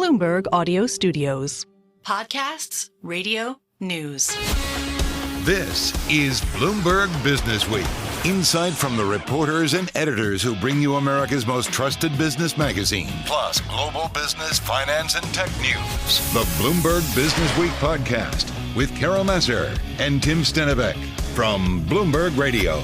Bloomberg Audio Studios. Podcasts, radio, news. This is Bloomberg Businessweek. Insight from the reporters and editors who bring you America's most trusted business magazine, plus global business, finance, and tech news. The Bloomberg Businessweek podcast with Carol Massar and Tim Stenovec from Bloomberg Radio.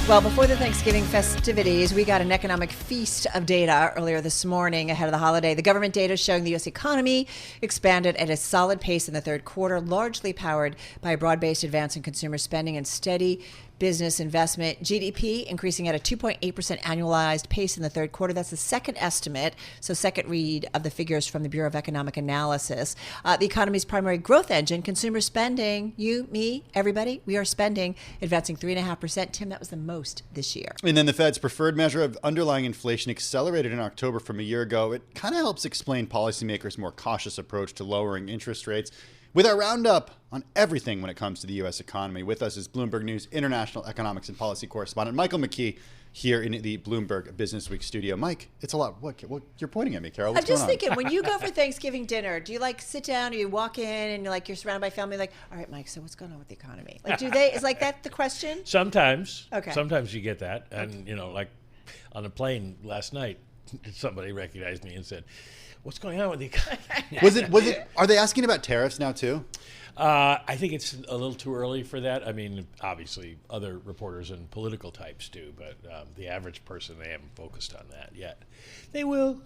Well, before the Thanksgiving festivities, we got an economic feast of data earlier this morning ahead of the holiday. The government data showing the U.S. economy expanded at a solid pace in the third quarter, largely powered by a broad-based advance in consumer spending and steady business investment. GDP increasing at a 2.8% annualized pace in the third quarter. That's the second estimate, so second read of the figures from the Bureau of Economic Analysis. The economy's primary growth engine, consumer spending, you, me, everybody, we are spending, advancing 3.5%. Tim, that was the most this year. And then the Fed's preferred measure of underlying inflation accelerated in October from a year ago. It kind of helps explain policymakers' more cautious approach to lowering interest rates. With our roundup on everything when it comes to the U.S. economy, with us is Bloomberg News international economics and policy correspondent Michael McKee here in the Bloomberg Businessweek studio. Mike, it's a lot. What you're pointing at me, Carol? What's I'm just going on? thinking, when you go for Thanksgiving dinner, do you like sit down or you walk in and you're surrounded by family like, all right, Mike, so what's going on with the economy? Like, is like that the question? Sometimes. Okay. Sometimes you get that. And, like on a plane last night, somebody recognized me and said, what's going on with the economy? Was it? Are they asking about tariffs now too? I think it's a little too early for that. I mean, obviously, other reporters and political types do, but the average person, they haven't focused on that yet. They will.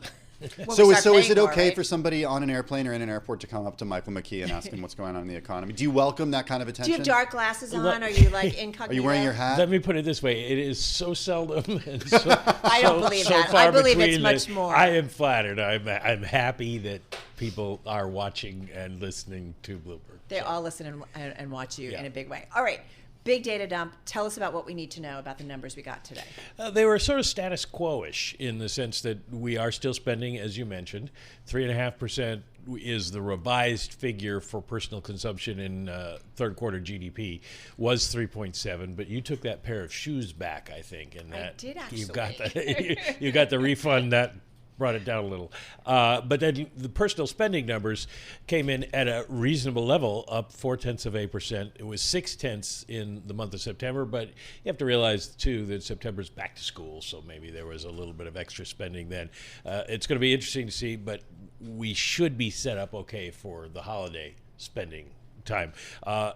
So is it okay for somebody on an airplane or in an airport to come up to Michael McKee and ask him what's going on in the economy? Do you welcome that kind of attention? Do you have dark glasses on? Are you like incognito? Are you wearing your hat? Let me put it this way. It is so seldom. And so, I don't believe that. I believe it's much more. I am flattered. I'm happy that people are watching and listening to Bloomberg. They all listen and watch you in a big way. All right. Big data dump. Tell us about what we need to know about the numbers we got today. They were sort of status quo-ish in the sense that we are still spending, as you mentioned. 3.5% is the revised figure for personal consumption in third quarter GDP, was 3.7, but you took that pair of shoes back, I think. And that I did actually. You got the refund that brought it down a little. But then the personal spending numbers came in at a reasonable level, up 0.4%. It was 0.6 in the month of September, but you have to realize, too, that September's back to school, so maybe there was a little bit of extra spending then. It's going to be interesting to see, but we should be set up okay for the holiday spending time.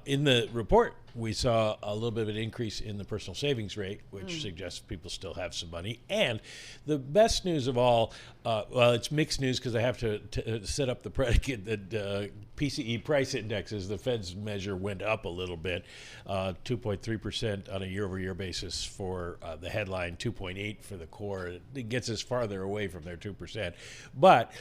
In the report, we saw a little bit of an increase in the personal savings rate, which suggests people still have some money. And the best news of all, well, it's mixed news because I have to set up the predicate that PCE price indexes, the Fed's measure, went up a little bit, 2.3% on a year-over-year basis for the headline, 2.8 for the core. It gets us farther away from their 2%. But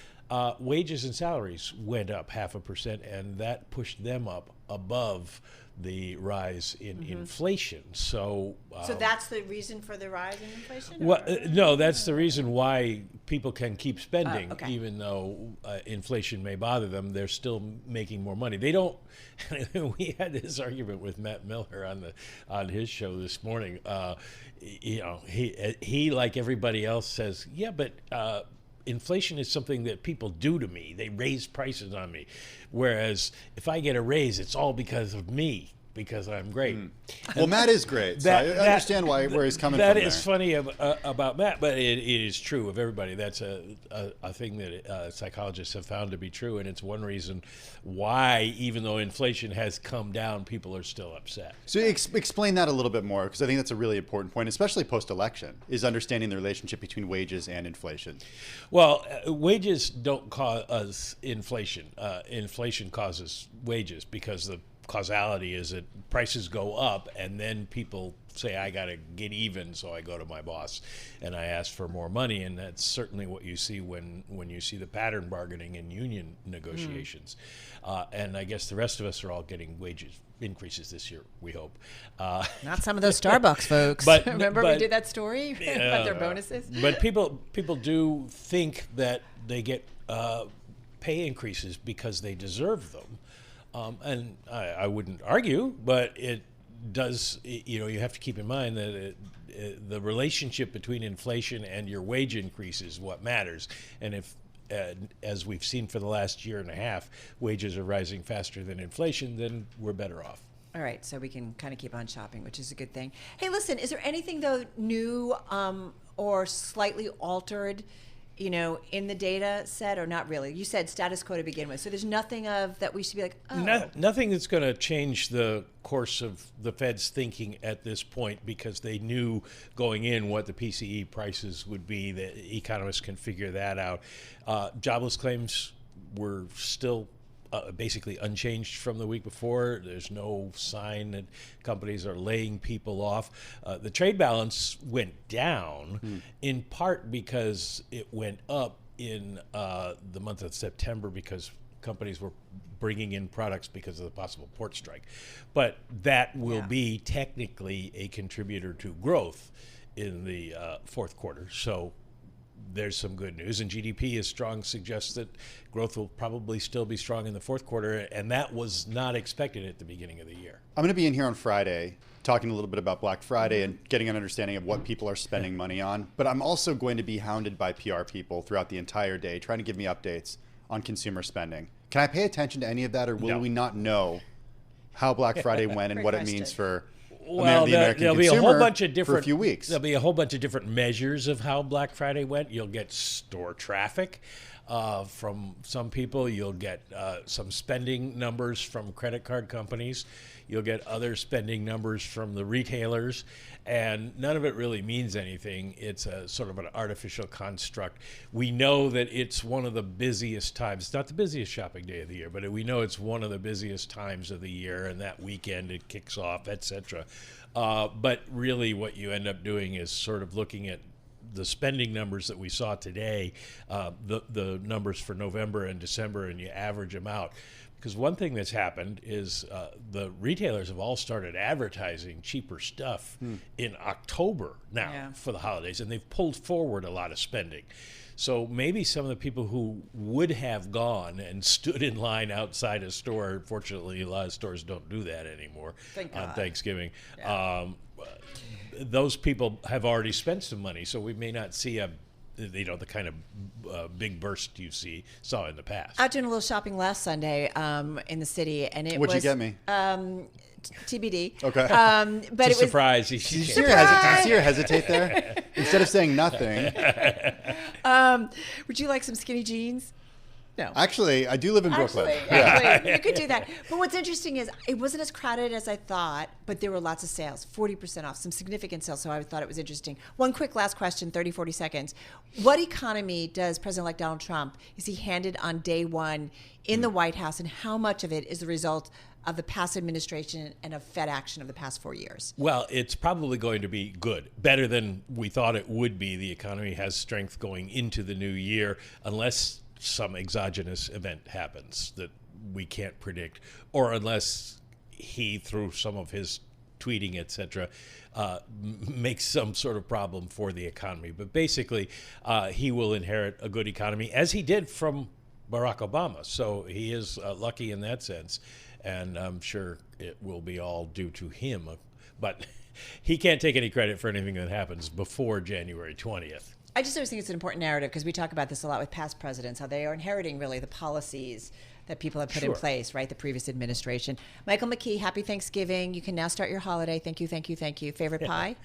wages and salaries went up 0.5%, and that pushed them up above the rise in inflation. So that's the reason for the rise in inflation? Well, no, that's the reason why people can keep spending, okay. even though inflation may bother them. They're still making more money. They don't. We had this argument with Matt Miller on his show this morning. He like everybody else says, yeah, but inflation is something that people do to me. They raise prices on me. Whereas if I get a raise, it's all because of me, because I'm great. Well, Matt is great. So I understand where he's coming from. That is funny about Matt, but it is true of everybody. That's a thing that psychologists have found to be true, and it's one reason why, even though inflation has come down, people are still upset. So explain that a little bit more, because I think that's a really important point, especially post-election, is understanding the relationship between wages and inflation. Well, wages don't cause inflation. Inflation causes wages because the causality is that prices go up and then people say, I got to get even, so I go to my boss and I ask for more money. And that's certainly what you see when you see the pattern bargaining in union negotiations. And I guess the rest of us are all getting wages increases this year, we hope. Not some of those Starbucks folks. But, Remember we did that story about their bonuses? But people do think that they get pay increases because they deserve them. And I wouldn't argue, but it does, you have to keep in mind that the relationship between inflation and your wage increase is what matters. And if as we've seen for the last year and a half, wages are rising faster than inflation, then we're better off. All right, so we can kind of keep on shopping, which is a good thing. Hey, listen, is there anything, though, new or slightly altered, in the data set, or not really? You said status quo to begin with, so there's nothing of that we should be like, oh. Nothing that's going to change the course of the Fed's thinking at this point, because they knew going in what the PCE prices would be. The economists can figure that out. Jobless claims were still basically unchanged from the week before. There's no sign that companies are laying people off. The trade balance went down in part because it went up in the month of September because companies were bringing in products because of the possible port strike. But that will be technically a contributor to growth in the fourth quarter. So there's some good news, and GDP is strong, suggests that growth will probably still be strong in the fourth quarter, and that was not expected at the beginning of the year. I'm going to be in here on Friday talking a little bit about Black Friday and getting an understanding of what people are spending money on, but I'm also going to be hounded by PR people throughout the entire day trying to give me updates on consumer spending. Can I pay attention to any of that, or will we not know how Black Friday went and what it means for Well, the American there'll be a consumer whole bunch of different for a few weeks? There'll be a whole bunch of different measures of how Black Friday went. You'll get store traffic from some people. You'll get some spending numbers from credit card companies. You'll get other spending numbers from the retailers, and none of it really means anything. It's a sort of an artificial construct. We know that it's one of the busiest times. It's not the busiest shopping day of the year, but we know it's one of the busiest times of the year, and that weekend it kicks off, etc. But really what you end up doing is sort of looking at the spending numbers that we saw today, the numbers for November and December, and you average them out. Because one thing that's happened is the retailers have all started advertising cheaper stuff in October now for the holidays, and they've pulled forward a lot of spending. So maybe some of the people who would have gone and stood in line outside a store, fortunately a lot of stores don't do that anymore on Thanksgiving, those people have already spent some money, so we may not see the kind of big burst you saw in the past. Out doing a little shopping last Sunday in the city, and it What'd was... you get me? TBD. Okay. But it's a surprise. Did you see her hesitate there? Instead of saying nothing. Would you like some skinny jeans? No. Actually, I do live in Brooklyn. Actually, you could do that. But what's interesting is it wasn't as crowded as I thought, but there were lots of sales, 40% off, some significant sales, so I thought it was interesting. One quick last question, 30, 40 seconds. What economy does President-elect Donald Trump, is he handed on day one in the White House, and how much of it is the result of the past administration and of Fed action of the past 4 years? Well, it's probably going to be good, better than we thought it would be. The economy has strength going into the new year, unless some exogenous event happens that we can't predict, or unless he, through some of his tweeting, etc., makes some sort of problem for the economy. But basically, he will inherit a good economy, as he did from Barack Obama. So he is lucky in that sense, and I'm sure it will be all due to him. But he can't take any credit for anything that happens before January 20th. I just always think it's an important narrative, because we talk about this a lot with past presidents, how they are inheriting really the policies that people have put in place, right? The previous administration. Michael McKee, happy Thanksgiving. You can now start your holiday. Thank you, thank you, thank you. Favorite pie?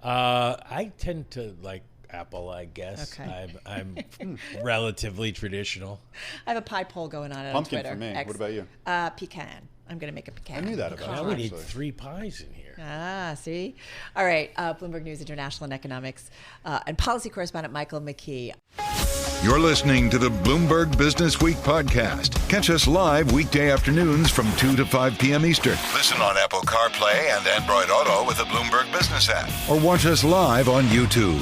I tend to like apple, I guess. Okay. I'm relatively traditional. I have a pie poll going on Pumpkin Twitter. For me. What about you? Pecan. I'm going to make a pecan. I knew that about you. Now we need 3 pies in here. See? All right. Bloomberg News International and Economics and Policy Correspondent Michael McKee. You're listening to the Bloomberg Businessweek podcast. Catch us live weekday afternoons from 2 to 5 p.m. Eastern. Listen on Apple CarPlay and Android Auto with the Bloomberg Business app. Or watch us live on YouTube.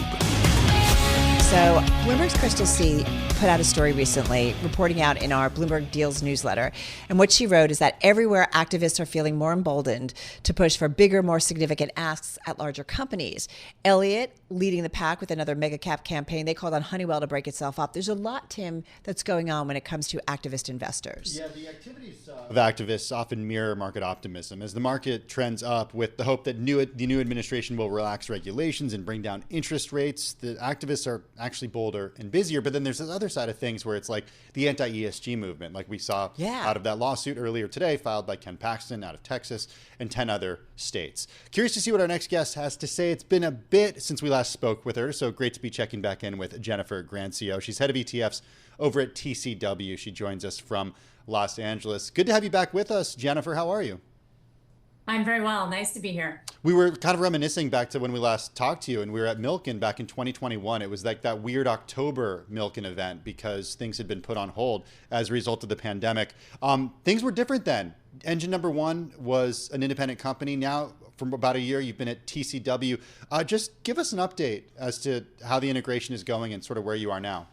So Bloomberg's Crystal C put out a story recently reporting out in our Bloomberg Deals newsletter. And what she wrote is that everywhere activists are feeling more emboldened to push for bigger, more significant asks at larger companies. Elliott leading the pack with another mega cap campaign. They called on Honeywell to break itself up. There's a lot, Tim, that's going on when it comes to activist investors. Yeah, the activities of activists often mirror market optimism as the market trends up with the hope that the new administration will relax regulations and bring down interest rates. The activists are actually bolder and busier. But then there's this other side of things where it's like the anti-ESG movement, like we saw out of that lawsuit earlier today, filed by Ken Paxton out of Texas and 10 other states. Curious to see what our next guest has to say. It's been a bit since we last spoke with her, so great to be checking back in with Jennifer Grancio. She's head of ETFs over at TCW. She joins us from Los Angeles. Good to have you back with us, Jennifer. How are you? I'm very well. Nice to be here. We were kind of reminiscing back to when we last talked to you, and we were at Milken back in 2021. It was like that weird October Milken event because things had been put on hold as a result of the pandemic. Things were different then. Engine number one was an independent company. Now, from about a year, you've been at TCW. Just give us an update as to how the integration is going and sort of where you are now.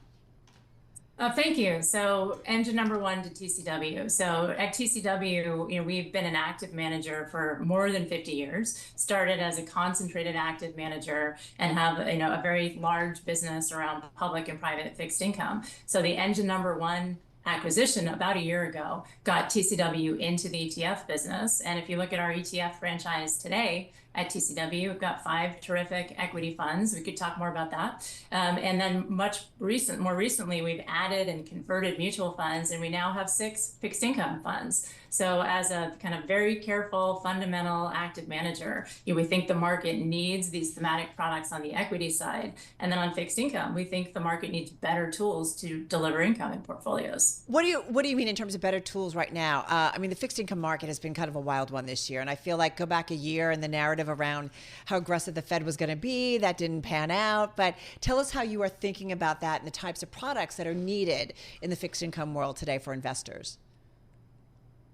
Thank you. So engine number one to TCW. So at TCW, we've been an active manager for more than 50 years, started as a concentrated active manager and have, a very large business around public and private fixed income. So the engine number one acquisition about a year ago got TCW into the ETF business. And if you look at our ETF franchise today at TCW, we've got 5 terrific equity funds. We could talk more about that. And then more recently, we've added and converted mutual funds, and we now have 6 fixed income funds. So as a kind of very careful, fundamental, active manager, we think the market needs these thematic products on the equity side. And then on fixed income, we think the market needs better tools to deliver income in portfolios. What do you mean in terms of better tools right now? The fixed income market has been kind of a wild one this year. And I feel like go back a year and the narrative around how aggressive the Fed was going to be, that didn't pan out. But tell us how you are thinking about that and the types of products that are needed in the fixed income world today for investors.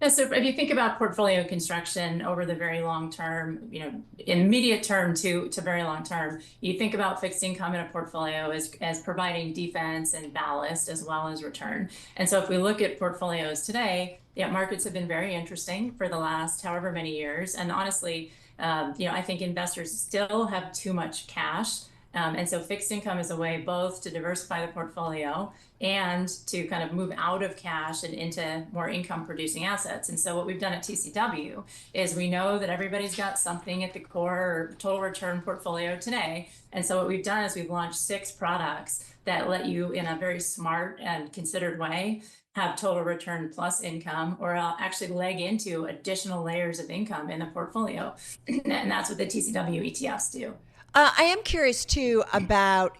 Yeah, so if you think about portfolio construction over the very long term, immediate term to very long term, you think about fixed income in a portfolio as providing defense and ballast as well as return. And so if we look at portfolios today, markets have been very interesting for the last however many years. And honestly, I think investors still have too much cash. And so fixed income is a way both to diversify the portfolio and to kind of move out of cash and into more income producing assets. And so what we've done at TCW is we know that everybody's got something at the core or total return portfolio today. And so what we've done is we've launched 6 products that let you, in a very smart and considered way, have total return plus income, or actually leg into additional layers of income in the portfolio. And that's what the TCW ETFs do. I am curious, too, about,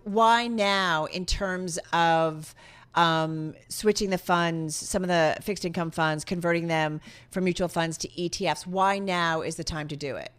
why now in terms of switching the funds, some of the fixed income funds, converting them from mutual funds to ETFs. Why now is the time to do it?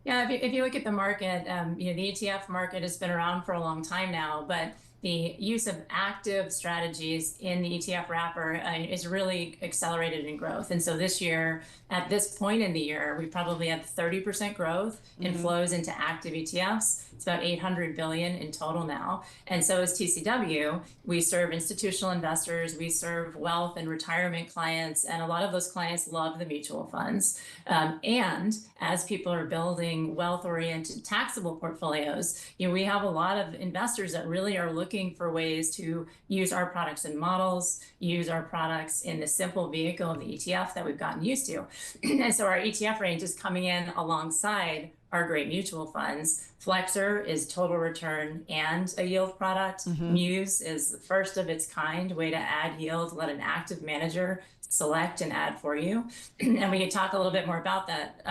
Yeah, if you look at the market, the ETF market has been around for a long time now, but the use of active strategies in the ETF wrapper is really accelerated in growth. And so this year, at this point in the year, we probably had 30% growth in flows into active ETFs. It's about $800 billion in total now. And so as TCW, we serve institutional investors, we serve wealth and retirement clients, and a lot of those clients love the mutual funds. And as people are building wealth-oriented taxable portfolios, we have a lot of investors that really are looking for ways to use our products and models, use our products in the simple vehicle of the ETF that we've gotten used to. And so our ETF range is coming in alongside our great mutual funds. Flexor is total return and a yield product. Muse is the first of its kind way to add yield, let an active manager select and add for you. And we can talk a little bit more about that.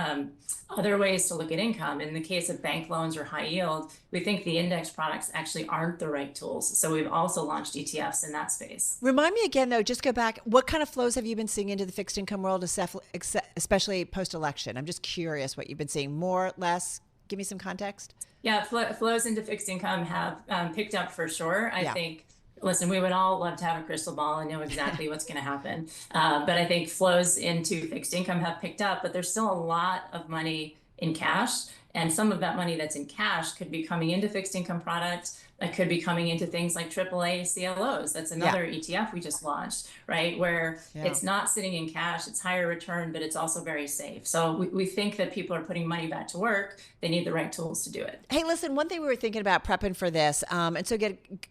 Other ways to look at income. In the case of bank loans or high yield, we think the index products actually aren't the right tools. So we've also launched ETFs in that space. Remind me again, though, just go back. What kind of flows have you been seeing into the fixed income world, especially post-election? I'm just curious what you've been seeing. More, less? Give me some context. Yeah, flows into fixed income have picked up for sure. I think, listen, we would all love to have a crystal ball and know exactly what's going to happen. But I think flows into fixed income have picked up, but there's still a lot of money in cash. And some of that money that's in cash could be coming into fixed income products, that could be coming into things like AAA CLOs. That's another ETF we just launched, right? Where it's not sitting in cash, it's higher return, but it's also very safe. So we think that people are putting money back to work. They need the right tools to do it. Hey, listen, one thing we were thinking about prepping for this, and so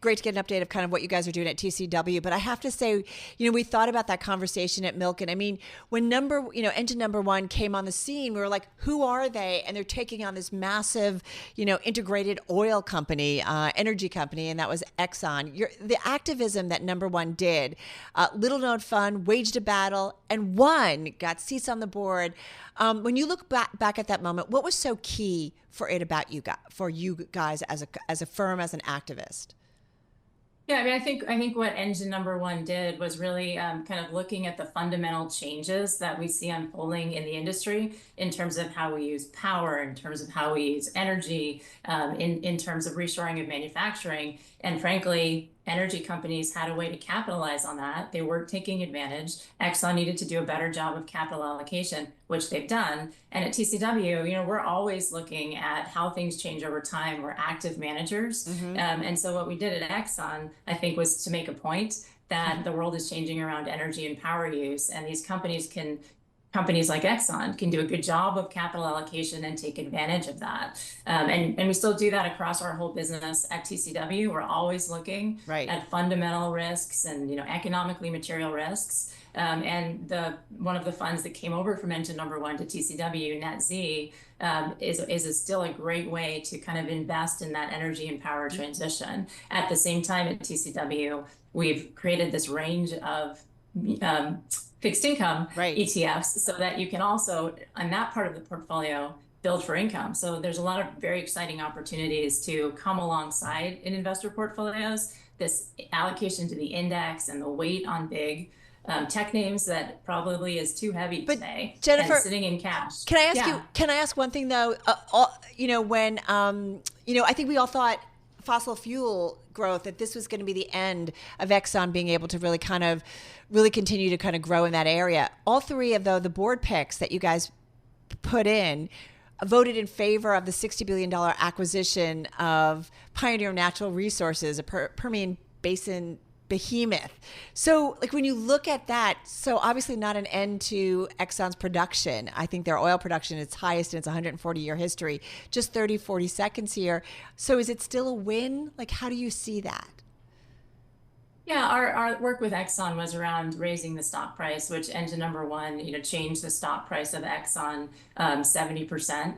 great to get an update of kind of what you guys are doing at TCW. But I have to say, we thought about that conversation at Milken. I mean, when engine number one came on the scene, we were like, who are they? And they're taking on this massive, integrated oil company, energy company, and that was Exxon. The activism that number one did, little known fund, waged a battle, and won, got seats on the board. When you look back at that moment, what was so key for you guys as a firm, as an activist? Yeah, I mean, I think what engine number one did was really kind of looking at the fundamental changes that we see unfolding in the industry in terms of how we use power, in terms of how we use energy, in terms of reshoring of manufacturing. And frankly, energy companies had a way to capitalize on that. They weren't taking advantage. Exxon needed to do a better job of capital allocation, which they've done. And at TCW, we're always looking at how things change over time. We're active managers. And so what we did at Exxon, I think, was to make a point that the world is changing around energy and power use. And these companies like Exxon can do a good job of capital allocation and take advantage of that. And we still do that across our whole business at TCW. We're always looking at fundamental risks and economically material risks. And one of the funds that came over from engine number one to TCW, NetZ, is still a great way to kind of invest in that energy and power transition. At the same time, at TCW, we've created this range of fixed income ETFs so that you can also, on that part of the portfolio, build for income. So there's a lot of very exciting opportunities to come alongside in investor portfolios. This allocation to the index and the weight on big tech names that probably is too heavy today. Jennifer, and sitting in cash. Can I ask you? Can I ask one thing though? When I think we all thought fossil fuel growth, that this was going to be the end of Exxon being able to really continue to kind of grow in that area. All three of the board picks that you guys put in voted in favor of the $60 billion acquisition of Pioneer Natural Resources, a Permian Basin behemoth. So when you look at that, so obviously not an end to Exxon's production. I think their oil production is highest in its 140-year history, just 40 seconds here. So is it still a win? How do you see that? Yeah, our work with Exxon was around raising the stock price, which engine number one, changed the stock price of Exxon 70%.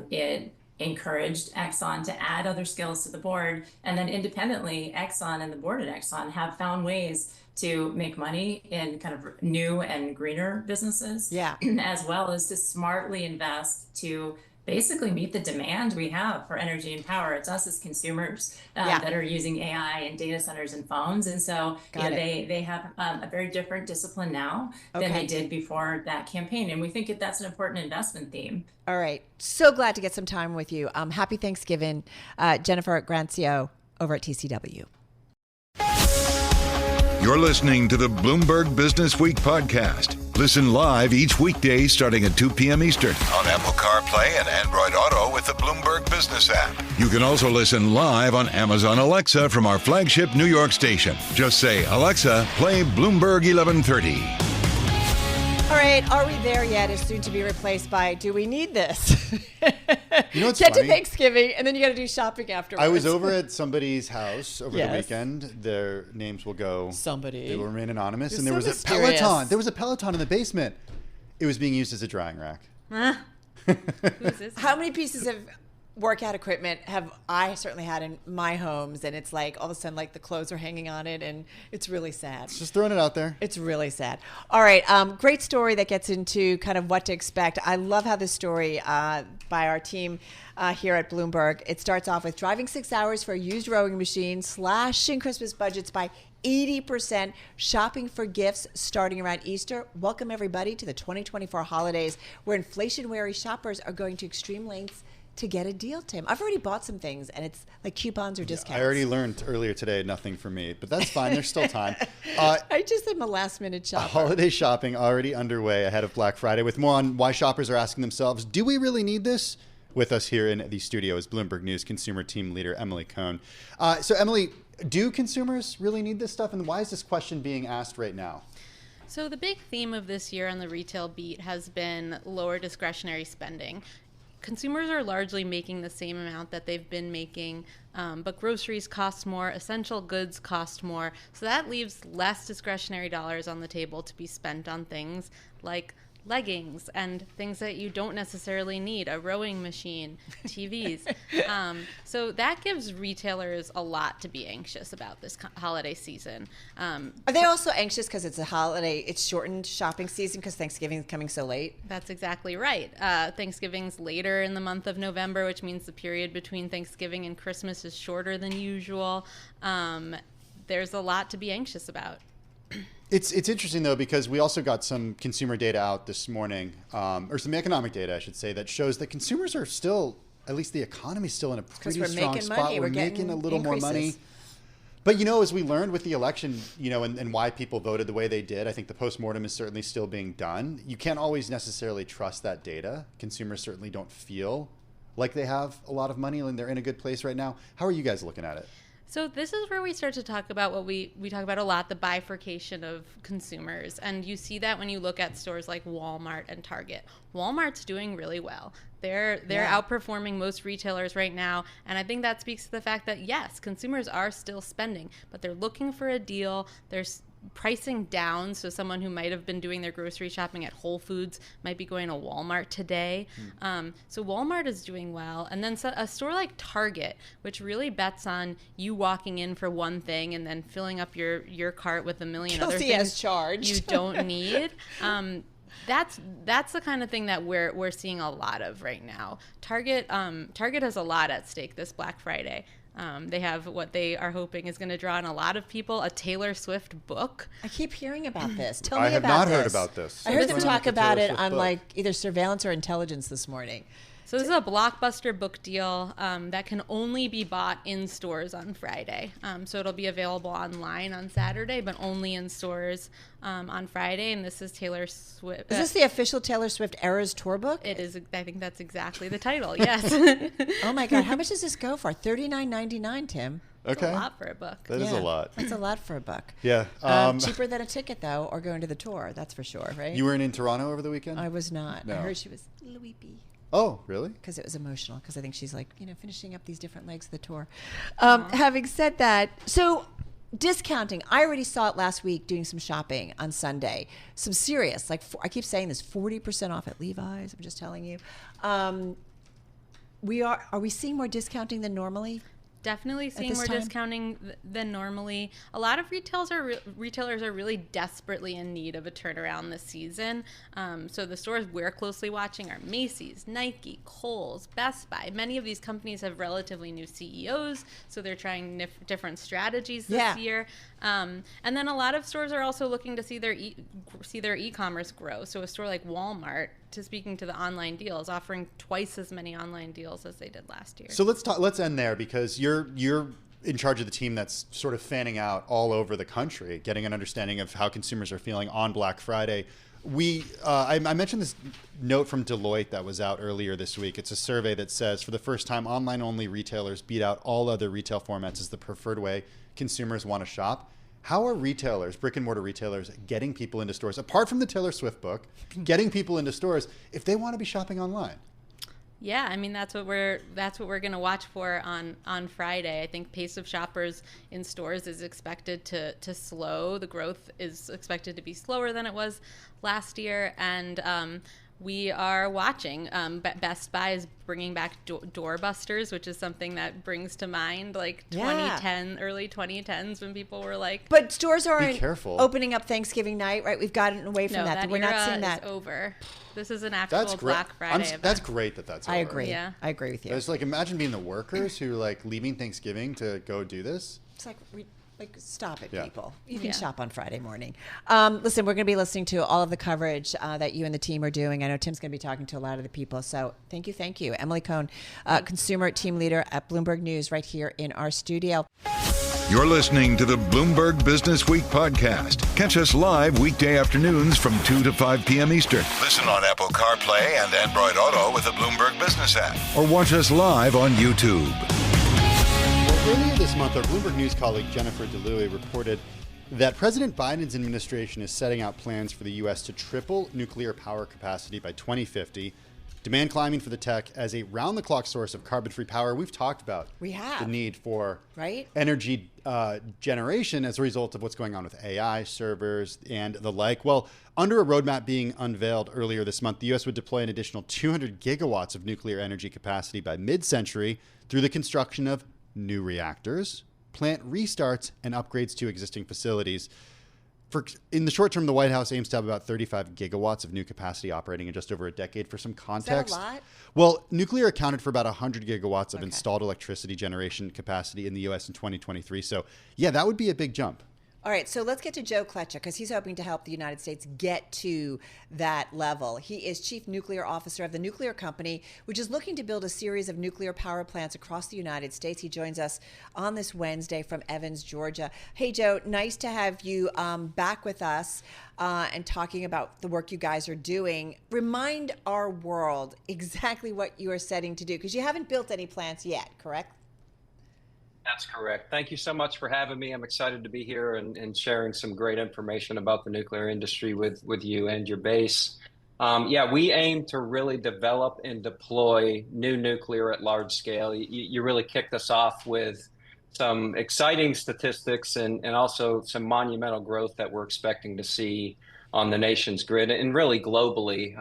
It encouraged Exxon to add other skills to the board. And then independently, Exxon and the board at Exxon have found ways to make money in kind of new and greener businesses, as well as to smartly invest to basically meet the demand we have for energy and power. It's us as consumers that are using AI and data centers and phones. And so they have a very different discipline now than they did before that campaign. And we think that's an important investment theme. All right. So glad to get some time with you. Happy Thanksgiving. Jennifer Grancio over at TCW. You're listening to the Bloomberg Businessweek podcast. Listen live each weekday starting at 2 p.m. Eastern on Apple CarPlay and Android Auto with the Bloomberg Business app. You can also listen live on Amazon Alexa from our flagship New York station. Just say, Alexa, play Bloomberg 1130. All right, are we there yet? Is soon to be replaced by, do we need this? What's Get funny? to Thanksgiving, and then you got to do shopping afterwards. I was over at somebody's house over the weekend. Their names will go. They will remain anonymous. You're and there was so a mysterious. Peloton. There was a Peloton in the basement. It was being used as a drying rack. Who's this? How many pieces of workout equipment have I certainly had in my homes, and it's all of a sudden the clothes are hanging on it, and it's really sad. Just throwing it out there. It's really sad. All right, great story that gets into kind of what to expect. I love how this story by our team here at Bloomberg, it starts off with driving 6 hours for a used rowing machine, slashing Christmas budgets by 80%, shopping for gifts starting around Easter. Welcome everybody to the 2024 holidays, where inflation-wary shoppers are going to extreme lengths to get a deal, Tim. I've already bought some things, and it's like coupons or discounts. I already learned earlier today, nothing for me, but that's fine. There's still time. I just am a last-minute shopper. Holiday shopping already underway ahead of Black Friday, with more on why shoppers are asking themselves, do we really need this? With us here in the studio is Bloomberg News consumer team leader Emily Cohn. So Emily, do consumers really need this stuff? And why is this question being asked right now? So the big theme of this year on the retail beat has been lower discretionary spending. Consumers are largely making the same amount that they've been making, but groceries cost more, essential goods cost more, so that leaves less discretionary dollars on the table to be spent on things like leggings and things that you don't necessarily need, a rowing machine, TVs. So that gives retailers a lot to be anxious about this holiday season. Are they also anxious because it's a holiday, it's shortened shopping season because Thanksgiving is coming so late? That's exactly right. Thanksgiving's later in the month of November, which means the period between Thanksgiving and Christmas is shorter than usual. There's a lot to be anxious about. It's interesting, though, because we also got some consumer data out this morning, or some economic data, I should say, that shows that consumers are still, at least the economy's still in a pretty strong spot. Money. We're making a little more money. But, as we learned with the election, and why people voted the way they did, I think the postmortem is certainly still being done. You can't always necessarily trust that data. Consumers certainly don't feel like they have a lot of money and they're in a good place right now. How are you guys looking at it? So this is where we start to talk about what we talk about a lot, the bifurcation of consumers. And you see that when you look at stores like Walmart and Target. Walmart's doing really well. They're outperforming most retailers right now. And I think that speaks to the fact that, yes, consumers are still spending, but they're looking for a deal. They're pricing down, so someone who might have been doing their grocery shopping at Whole Foods might be going to Walmart today. So Walmart is doing well. And then a store like Target, which really bets on you walking in for one thing and then filling up your cart with a million other things you don't need. That's the kind of thing that we're seeing a lot of right now. Target has a lot at stake this Black Friday. They have what they are hoping is going to draw in a lot of people, a Taylor Swift book. I keep hearing about this. Tell me about this. I have not heard about this. I heard them talk about it on like either Surveillance or Intelligence this morning. So this is a blockbuster book deal that can only be bought in stores on Friday. So it'll be available online on Saturday, but only in stores on Friday. And this is Taylor Swift. Is this the official Taylor Swift Eras tour book? It is. I think that's exactly the title. Yes. Oh my God! How much does this go for? $39.99, Tim. That's a lot for a book. That is a lot. That's a lot for a buck. Yeah. Cheaper than a ticket, though, or going to the tour. That's for sure, right? You weren't in Toronto over the weekend? I was not. No. I heard she was a little weepy. Oh, really? Because it was emotional. Because I think she's like, finishing up these different legs of the tour. Having said that, so discounting. I already saw it last week doing some shopping on Sunday. Some serious, I keep saying this, 40% off at Levi's. I'm just telling you. Are we seeing more discounting than normally? Definitely seeing more discounting than normally. A lot of retailers are really desperately in need of a turnaround this season. So the stores we're closely watching are Macy's, Nike, Kohl's, Best Buy. Many of these companies have relatively new CEOs, so they're trying different strategies this year. And then a lot of stores are also looking to see their e-commerce grow. So a store like Walmart, speaking to the online deals, offering twice as many online deals as they did last year. So let's end there, because you're in charge of the team that's sort of fanning out all over the country, getting an understanding of how consumers are feeling on Black Friday. I mentioned this note from Deloitte that was out earlier this week. It's a survey that says, for the first time, online-only retailers beat out all other retail formats as the preferred way consumers want to shop. How are retailers, brick-and-mortar retailers, getting people into stores, apart from the Taylor Swift book, getting people into stores if they want to be shopping online? Yeah, I mean, that's what we're going to watch for on Friday. I think pace of shoppers in stores is expected to slow. The growth is expected to be slower than it was last year, and we are watching. Best Buy is bringing back doorbusters, which is something that brings to mind like 2010, early 2010s, when people were like. But stores aren't opening up Thanksgiving night, right? We've gotten away from that. We're not seeing that. Is over. This is an actual Black Friday event. That's great that's over. I agree. Yeah. I agree with you. It's like, imagine being the workers who like leaving Thanksgiving to go do this. It's like stop it, people. You can shop on Friday morning. Listen, we're going to be listening to all of the coverage that you and the team are doing. I know Tim's going to be talking to a lot of the people. So thank you. Emily Cohn, consumer team leader at Bloomberg News, right here in our studio. You're listening to the Bloomberg Businessweek podcast. Catch us live weekday afternoons from 2 to 5 p.m. Eastern. Listen on Apple CarPlay and Android Auto with the Bloomberg Business app. Or watch us live on YouTube. Well, earlier this month, our Bloomberg News colleague Jennifer DeLuey reported that President Biden's administration is setting out plans for the U.S. to triple nuclear power capacity by 2050. Demand climbing for the tech as a round-the-clock source of carbon-free power. We've talked about the need for energy generation as a result of what's going on with AI, servers, and the like. Well, under a roadmap being unveiled earlier this month, the U.S. would deploy an additional 200 gigawatts of nuclear energy capacity by mid-century through the construction of new reactors, plant restarts, and upgrades to existing facilities. In the short term, the White House aims to have about 35 gigawatts of new capacity operating in just over a decade. For some context, is that a lot? Well, nuclear accounted for about 100 gigawatts of installed electricity generation capacity in the U.S. in 2023. So, yeah, that would be a big jump. All right, so let's get to Joe Klecha because he's hoping to help the United States get to that level. He is Chief Nuclear Officer of the Nuclear Company, which is looking to build a series of nuclear power plants across the United States. He joins us on this Wednesday from Evans, Georgia. Hey, Joe, nice to have you back with us and talking about the work you guys are doing. Remind our world exactly what you are setting to do because you haven't built any plants yet, correct? That's correct. Thank you so much for having me. I'm excited to be here and sharing some great information about the nuclear industry with you and your base. We aim to really develop and deploy new nuclear at large scale. You really kicked us off with some exciting statistics and also some monumental growth that we're expecting to see on the nation's grid and really globally.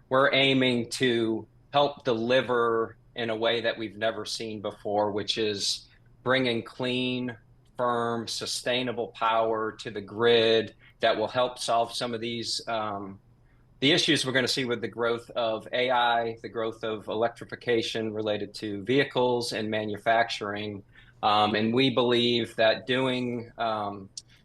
We're aiming to help deliver in a way that we've never seen before, which is bringing clean, firm, sustainable power to the grid that will help solve some of these the issues we're going to see with the growth of AI, the growth of electrification related to vehicles and manufacturing. And we believe that doing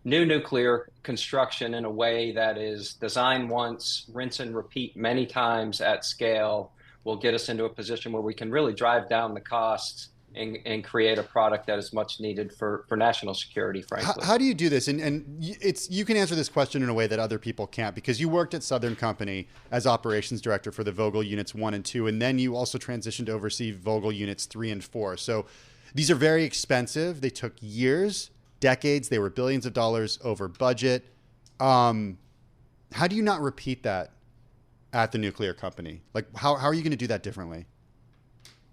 new nuclear construction in a way that is designed once, rinse and repeat many times at scale will get us into a position where we can really drive down the costs and create a product that is much needed for national security, frankly. How do you do this? And you can answer this question in a way that other people can't because you worked at Southern Company as operations director for the Vogtle Units 1 and 2, and then you also transitioned to oversee Vogtle Units 3 and 4. So these are very expensive. They took years, decades. They were billions of dollars over budget. How do you not repeat that at the nuclear company? Like, how are you going to do that differently?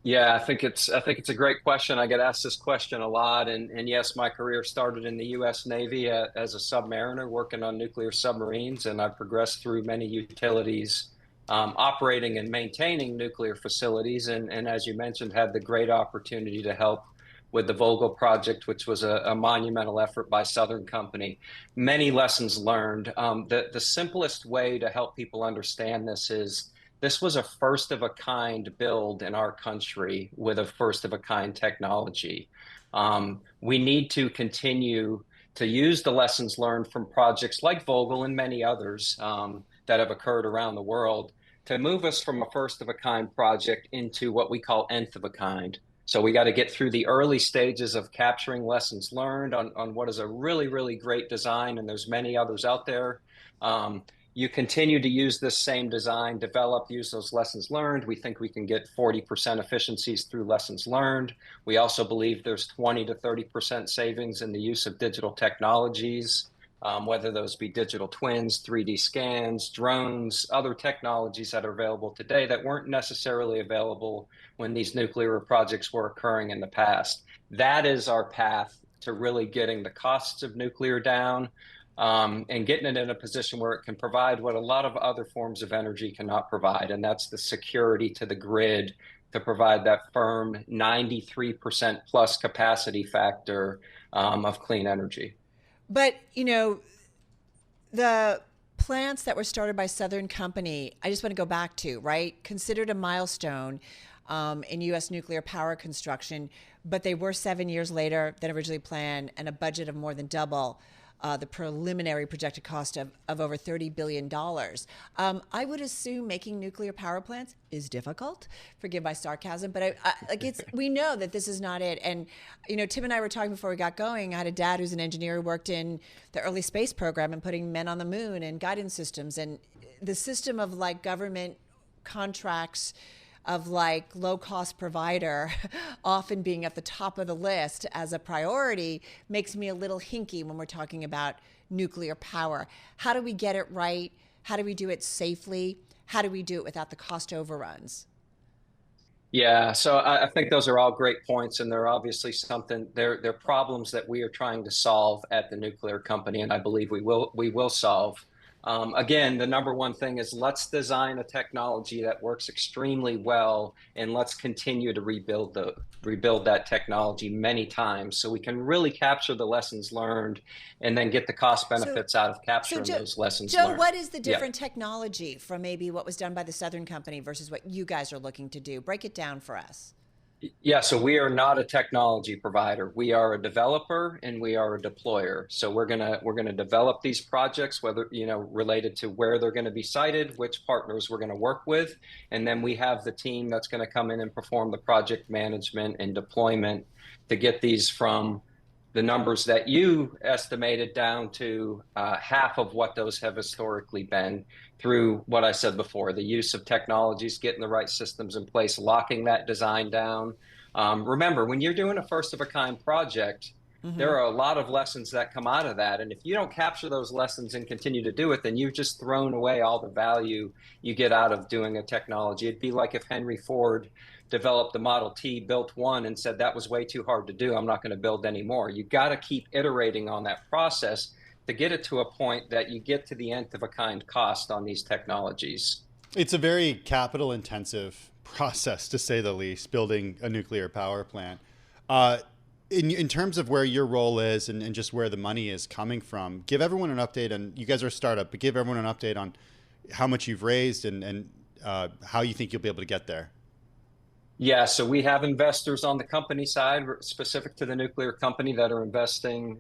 Yeah, I think it's a great question. I get asked this question a lot, and yes, my career started in the U.S. Navy as a submariner working on nuclear submarines, and I've progressed through many utilities, operating and maintaining nuclear facilities, and as you mentioned, had the great opportunity to help with the Vogtle project, which was a monumental effort by Southern Company. Many lessons learned. The simplest way to help people understand this is this was a first-of-a-kind build in our country with a first-of-a-kind technology. We need to continue to use the lessons learned from projects like Vogtle and many others that have occurred around the world to move us from a first-of-a-kind project into what we call nth-of-a-kind. So we got to get through the early stages of capturing lessons learned on what is a really, really great design, and there's many others out there. You continue to use this same design, use those lessons learned. We think we can get 40% efficiencies through lessons learned. We also believe there's 20 to 30% savings in the use of digital technologies, whether those be digital twins, 3D scans, drones, other technologies that are available today that weren't necessarily available when these nuclear projects were occurring in the past. That is our path to really getting the costs of nuclear down, and getting it in a position where it can provide what a lot of other forms of energy cannot provide, and that's the security to the grid to provide that firm 93% plus capacity factor of clean energy. But, the plants that were started by Southern Company, I just want to go back to, right, considered a milestone in U.S. nuclear power construction, but they were 7 years later than originally planned and a budget of more than double the preliminary projected cost of over $30 billion. I would assume making nuclear power plants is difficult. Forgive my sarcasm, but we know that this is not it. And, Tim and I were talking before we got going. I had a dad who's an engineer who worked in the early space program and putting men on the moon and guidance systems. And the system of like government contracts of like low-cost provider often being at the top of the list as a priority makes me a little hinky when we're talking about nuclear power. How do we get it right? How do we do it safely? How do we do it without the cost overruns? Yeah, so I think those are all great points, and they're obviously they're problems that we are trying to solve at the nuclear company, and I believe we will solve. Again, the number one thing is let's design a technology that works extremely well, and let's continue to rebuild that technology many times so we can really capture the lessons learned and then get the cost benefits out of capturing those lessons learned. Joe, what is the different technology from maybe what was done by the Southern Company versus what you guys are looking to do? Break it down for us. Yeah, so we are not a technology provider. We are a developer and we are a deployer. So we're gonna develop these projects, whether related to where they're going to be sited, which partners we're going to work with, and then we have the team that's going to come in and perform the project management and deployment to get these from the numbers that you estimated down to half of what those have historically been, through what I said before, the use of technologies, getting the right systems in place, locking that design down. Remember, when you're doing a first-of-a-kind project, there are a lot of lessons that come out of that. And if you don't capture those lessons and continue to do it, then you've just thrown away all the value you get out of doing a technology. It'd be like if Henry Ford developed the Model T, built one, and said that was way too hard to do, I'm not going to build anymore. You got to keep iterating on that process to get it to a point that you get to the nth of a kind cost on these technologies. It's a very capital intensive process, to say the least, building a nuclear power plant. In terms of where your role is and just where the money is coming from, give everyone an update on, you guys are a startup, but give everyone an update on how much you've raised and how you think you'll be able to get there. Yeah, so we have investors on the company side, specific to the nuclear company, that are investing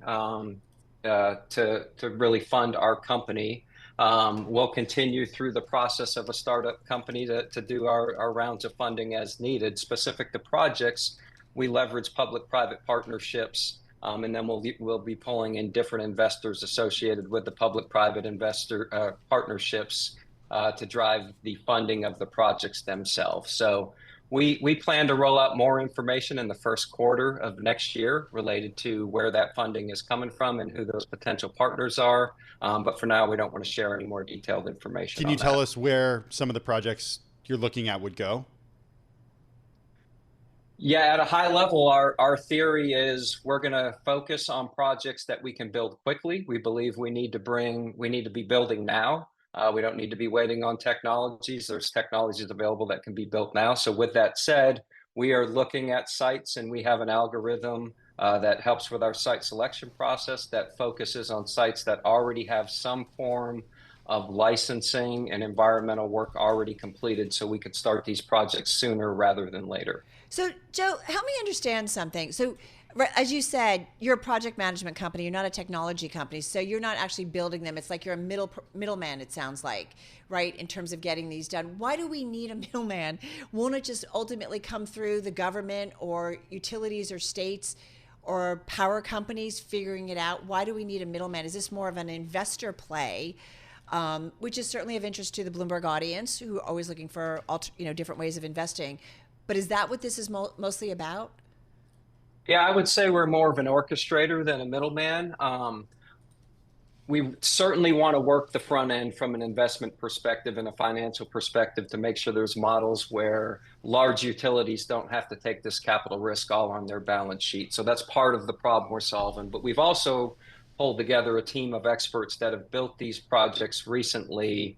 to really fund our company. We'll continue through the process of a startup company to do our rounds of funding as needed. Specific to projects, we leverage public-private partnerships, and then we'll be pulling in different investors associated with the public-private investor partnerships to drive the funding of the projects themselves. So we plan to roll out more information in the first quarter of next year related to where that funding is coming from and who those potential partners are. But for now, we don't want to share any more detailed information. Can you tell us where some of the projects you're looking at would go? Yeah, at a high level, our theory is we're going to focus on projects that we can build quickly. We believe we need to be building now. We don't need to be waiting on technologies. There's technologies available that can be built now. So with that said, we are looking at sites, and we have an algorithm that helps with our site selection process that focuses on sites that already have some form of licensing and environmental work already completed, so we could start these projects sooner rather than later. So, Joe, help me understand something. So, as you said, you're a project management company. You're not a technology company. So you're not actually building them. It's like you're a middleman, it sounds like, right, in terms of getting these done. Why do we need a middleman? Won't it just ultimately come through the government or utilities or states or power companies figuring it out? Why do we need a middleman? Is this more of an investor play, which is certainly of interest to the Bloomberg audience, who are always looking for different ways of investing? But is that what this is mostly about? Yeah, I would say we're more of an orchestrator than a middleman. We certainly want to work the front end from an investment perspective and a financial perspective to make sure there's models where large utilities don't have to take this capital risk all on their balance sheet. So that's part of the problem we're solving. But we've also pulled together a team of experts that have built these projects recently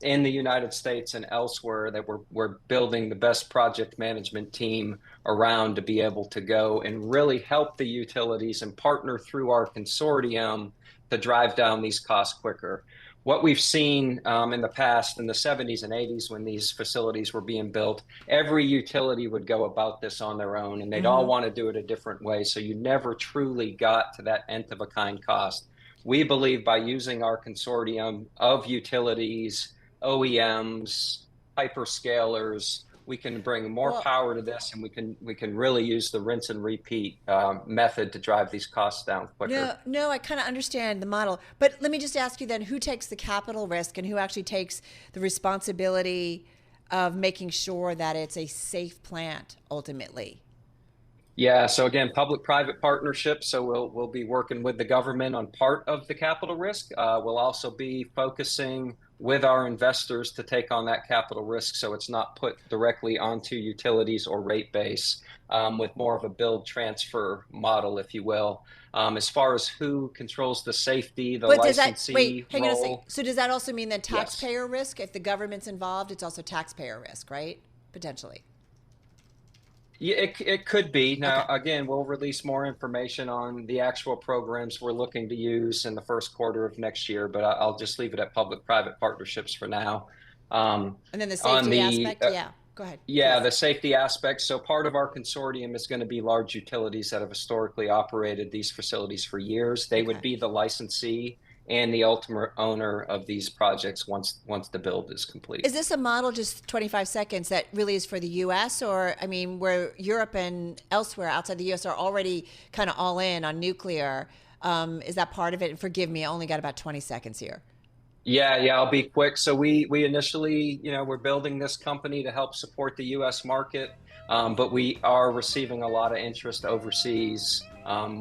in the United States and elsewhere, that we're building the best project management team around to be able to go and really help the utilities and partner through our consortium to drive down these costs quicker. What we've seen in the past, in the 70s and 80s, when these facilities were being built, every utility would go about this on their own, and they'd all want to do it a different way. So you never truly got to that nth of a kind cost. we believe by using our consortium of utilities, OEMs, hyperscalers, we can bring more power to this, and we can really use the rinse and repeat method to drive these costs down quicker. No, I kind of understand the model, but let me just ask you then: who takes the capital risk, and who actually takes the responsibility of making sure that it's a safe plant ultimately? Yeah, so again, public-private partnerships. So we'll be working with the government on part of the capital risk. We'll also be focusing with our investors to take on that capital risk, so it's not put directly onto utilities or rate base, with more of a build transfer model, if you will. As far as who controls the safety, the licensee hang on a second. role. So does that also mean that taxpayer risk? If the government's involved, it's also taxpayer risk, right? Potentially. Yeah, it could be. Now, again, we'll release more information on the actual programs we're looking to use in the first quarter of next year, but I'll just leave it at public-private partnerships for now. And then the safety aspect, go ahead. Yeah, please. the safety aspect. So part of our consortium is going to be large utilities that have historically operated these facilities for years. They would be the licensee and the ultimate owner of these projects once the build is complete. Is this a model, just 25 seconds, that really is for the U.S.? Or, I mean, where Europe and elsewhere outside the U.S. are already kind of all in on nuclear, is that part of it? And forgive me, I only got about 20 seconds here. Yeah, I'll be quick. So we initially, we're building this company to help support the U.S. market, but we are receiving a lot of interest overseas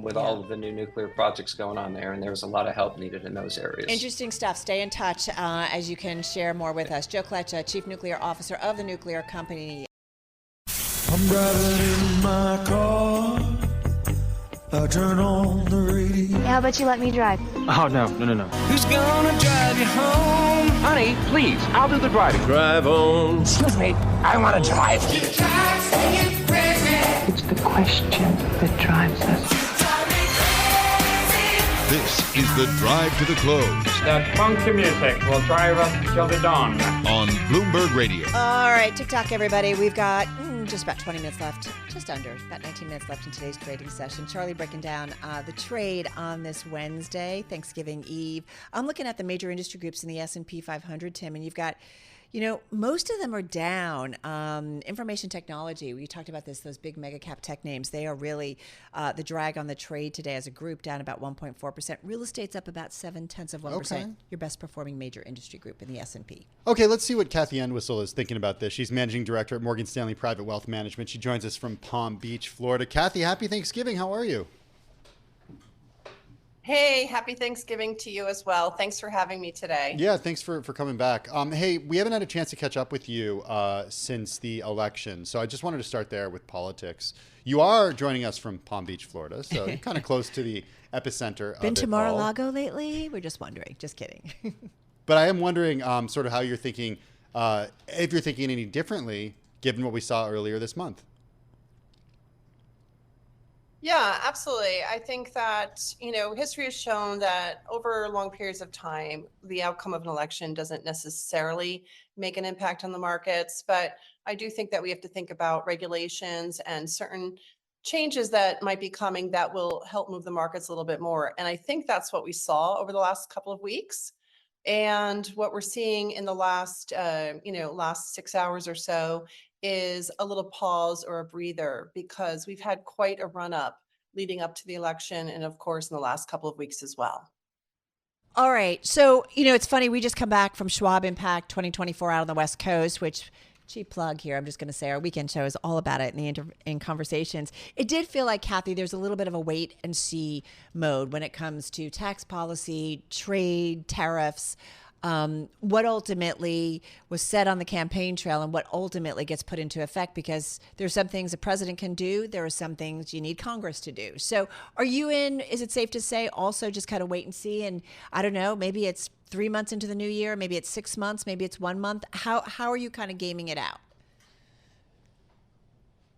with all of the new nuclear projects going on there, and there's a lot of help needed in those areas. Interesting stuff. Stay in touch as you can share more with us. Joe Klecha, Chief Nuclear Officer of the Nuclear Company. I'm driving in my car. I turn on the radio. How about you let me drive? Oh, no. Who's gonna drive you home? Honey, please, I'll do the driving. Drive on. Excuse me, I want to drive. It's the question that drives us. This is the Drive to the Close That funky music will drive us till the dawn. on Bloomberg Radio. All right, TikTok, everybody. We've got just about 20 minutes left, just under, about 19 minutes left in today's trading session. Charlie breaking down the trade on this Wednesday, Thanksgiving Eve. I'm looking at the major industry groups in the S&P 500, Tim, and you've got, most of them are down. Information technology, we talked about this, those big mega cap tech names, they are really the drag on the trade today as a group, down about 1.4%. Real estate's up about 0.7%. Okay. Your best performing major industry group in the S&P. Okay, let's see what Kathy Entwistle is thinking about this. She's Managing Director at Morgan Stanley Private Wealth Management. She joins us from Palm Beach, Florida. Kathy, happy Thanksgiving. How are you? Hey, happy Thanksgiving to you as well. Thanks for having me today. Yeah, thanks for coming back. Hey, we haven't had a chance to catch up with you since the election, so I just wanted to start there with politics. You are joining us from Palm Beach, Florida, so you're kind of close to the epicenter of it all. Been to Mar-a-Lago lately? We're just wondering. Just kidding. But I am wondering sort of how you're thinking, if you're thinking any differently, given what we saw earlier this month. Yeah, absolutely. I think that, history has shown that over long periods of time, the outcome of an election doesn't necessarily make an impact on the markets. But I do think that we have to think about regulations and certain changes that might be coming that will help move the markets a little bit more. And I think that's what we saw over the last couple of weeks. And what we're seeing in the last 6 hours or so is a little pause or a breather, because we've had quite a run up leading up to the election, and of course in the last couple of weeks as well. All right. So, it's funny. We just come back from Schwab Impact 2024 out on the West Coast, which, cheap plug here, I'm just going to say our weekend show is all about it in conversations. It did feel like, Kathy, there's a little bit of a wait and see mode when it comes to tax policy, trade, tariffs, what ultimately was said on the campaign trail and what ultimately gets put into effect, because there's some things the president can do. There are some things you need Congress to do. So is it safe to say also just kind of wait and see? And I don't know, maybe it's 3 months into the new year, maybe it's 6 months, maybe it's 1 month. How are you kind of gaming it out?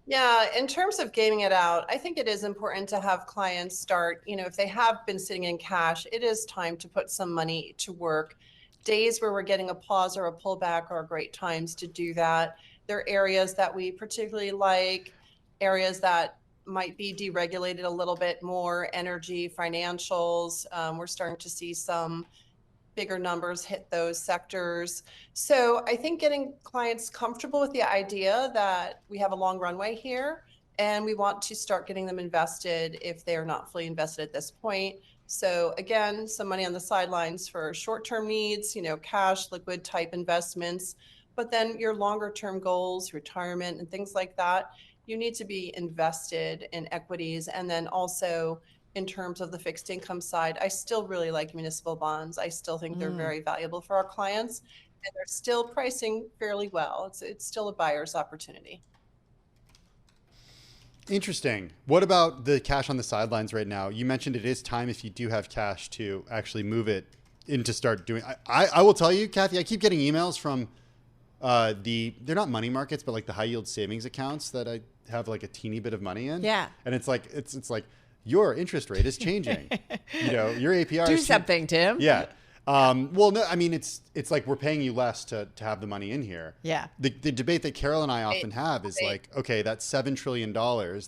Yeah, in terms of gaming it out, I think it is important to have clients start, if they have been sitting in cash, it is time to put some money to work. Days where we're getting a pause or a pullback are great times to do that. There are areas that we particularly like, areas that might be deregulated a little bit more. Energy, financials, we're starting to see some bigger numbers hit those sectors. So I think getting clients comfortable with the idea that we have a long runway here, and we want to start getting them invested if they're not fully invested at this point. So again, some money on the sidelines for short-term needs, cash, liquid type investments. But then your longer term goals, retirement and things like that, you need to be invested in equities. And then also in terms of the fixed income side, I still really like municipal bonds. I still think they're very valuable for our clients, and they're still pricing fairly well. It's still a buyer's opportunity. Interesting. What about the cash on the sidelines right now? You mentioned it is time, if you do have cash, to actually move it in to start doing. I will tell you, Kathy, I keep getting emails from they're not money markets, but like the high yield savings accounts that I have like a teeny bit of money in. Yeah. And it's like your interest rate is changing. Your APR do is something, Tim. Yeah. Well, no, I mean, it's like we're paying you less to have the money in here. Yeah. The debate that Carol and I often have is like, okay, that's $7 trillion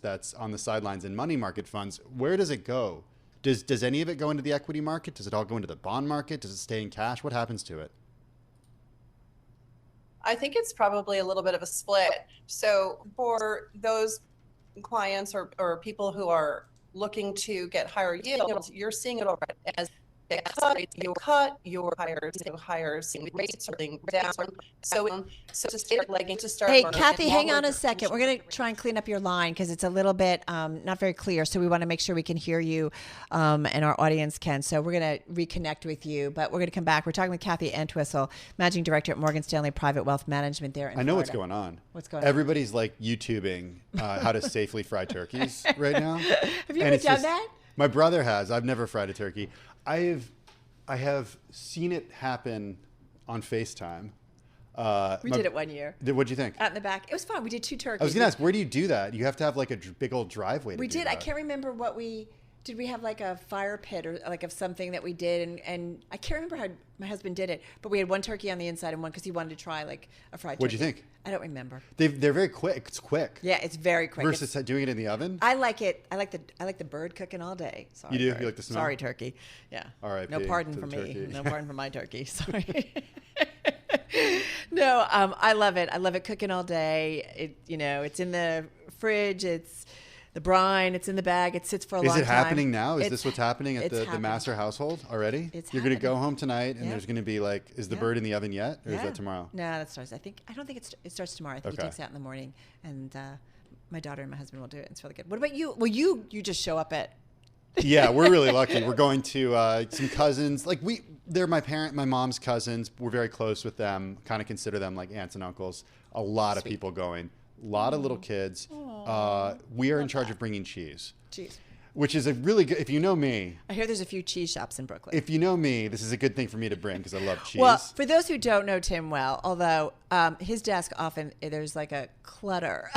that's on the sidelines in money market funds. Where does it go? Does any of it go into the equity market? Does it all go into the bond market? Does it stay in cash? What happens to it? I think it's probably a little bit of a split. So for those clients or people who are looking to get higher yields, you're seeing it already as you cut your higher rates are being down. So to start legging to start. Hey, Kathy, hang on a second. We're going to try and clean up your line because it's a little bit not very clear. So we want to make sure we can hear you and our audience can. So we're going to reconnect with you, but we're going to come back. We're talking with Kathy Entwistle, Managing Director at Morgan Stanley Private Wealth Management there in Florida. I know what's going on. What's going on? Everybody's like YouTubing how to safely fry turkeys right now. Have you ever done that? My brother has. I've never fried a turkey. I have seen it happen on FaceTime. We did it one year. What'd you think? Out in the back. It was fun. We did 2 turkeys. I was going to ask, where do you do that? You have to have like a big old driveway to do We did. that. I can't remember what we... Did we have like a fire pit or like of something that we did? And I can't remember how my husband did it, but we had one turkey on the inside and one because he wanted to try like a fried turkey. What'd you think? I don't remember. They're very quick. It's quick. Yeah, it's very quick. Versus doing it in the oven? I like it. I like the bird cooking all day. Sorry, you do? Bird. You like the smell? Sorry, turkey. Yeah. All right. No pardon for me. No pardon for my turkey. Sorry. No, I love it. I love it cooking all day. It's in the fridge. It's the brine. It's in the bag. It sits for a long time. Is it happening now? Is this what's happening at the Massar household already? You're going to go home tonight and there's going to be like, is the bird in the oven yet? Or is that tomorrow? No, that starts. I don't think it starts tomorrow. I think he takes it out in the morning, and my daughter and my husband will do it. It's really good. What about you? Well, you just show up at. Yeah, we're really lucky. We're going to some cousins. Like they're my mom's cousins. We're very close with them. Kind of consider them like aunts and uncles. A lot of people going. A lot of little kids. We are in charge of bringing cheese. Cheese. Which is a really good, if you know me. I hear there's a few cheese shops in Brooklyn. If you know me, this is a good thing for me to bring because I love cheese. Well, for those who don't know Tim well, although his desk often, there's like a clutter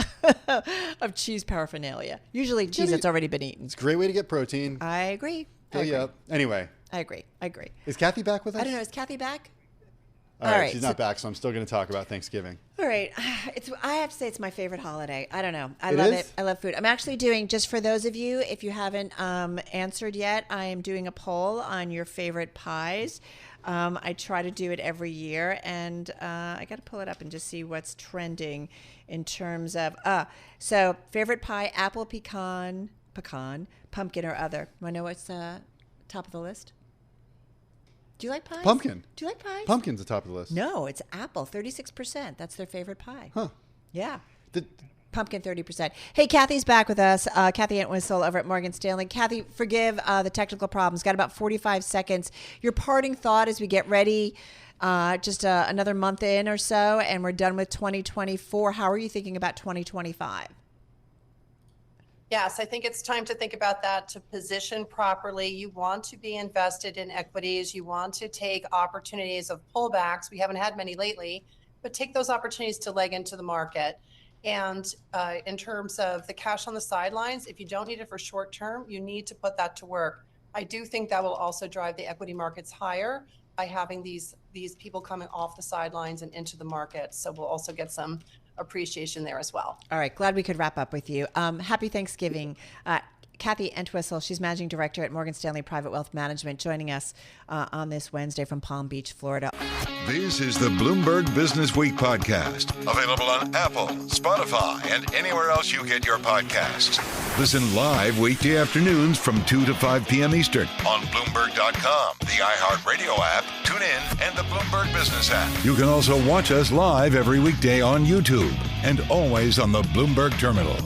of cheese paraphernalia. Usually cheese that's already been eaten. It's a great way to get protein. I agree. Fill you up. Anyway. I agree. Is Kathy back with us? I don't know. Is Kathy back? All right, she's not back, so I'm still going to talk about Thanksgiving. All right. I have to say it's my favorite holiday. I don't know. I love it. I love food. I'm actually doing, just for those of you, if you haven't answered yet, I am doing a poll on your favorite pies. I try to do it every year, and I got to pull it up and just see what's trending in terms of, so favorite pie, apple, pecan, pumpkin, or other. Want to know what's top of the list? Do you like pies? Pumpkin. Do you like pies? Pumpkin's the top of the list. No, it's apple, 36%. That's their favorite pie. Huh. Yeah. Pumpkin, 30%. Hey, Kathy's back with us. Kathy Entwistle over at Morgan Stanley. Kathy, forgive the technical problems. Got about 45 seconds. Your parting thought as we get ready, just another month in or so, and we're done with 2024. How are you thinking about 2025? Yes, I think it's time to think about that, to position properly. You want to be invested in equities. You want to take opportunities of pullbacks. We haven't had many lately, but take those opportunities to leg into the market. And in terms of the cash on the sidelines, if you don't need it for short term, you need to put that to work. I do think that will also drive the equity markets higher by having these people coming off the sidelines and into the market. So we'll also get some appreciation there as well. All right. Glad we could wrap up with you. Happy Thanksgiving. Kathy Entwistle, she's Managing Director at Morgan Stanley Private Wealth Management, joining us on this Wednesday from Palm Beach, Florida. This is the Bloomberg Business Week podcast, available on Apple, Spotify, and anywhere else you get your podcasts. Listen live weekday afternoons from 2 to 5 p.m. Eastern on Bloomberg.com, the iHeartRadio app, TuneIn, and the Bloomberg Business app. You can also watch us live every weekday on YouTube and always on the Bloomberg Terminal.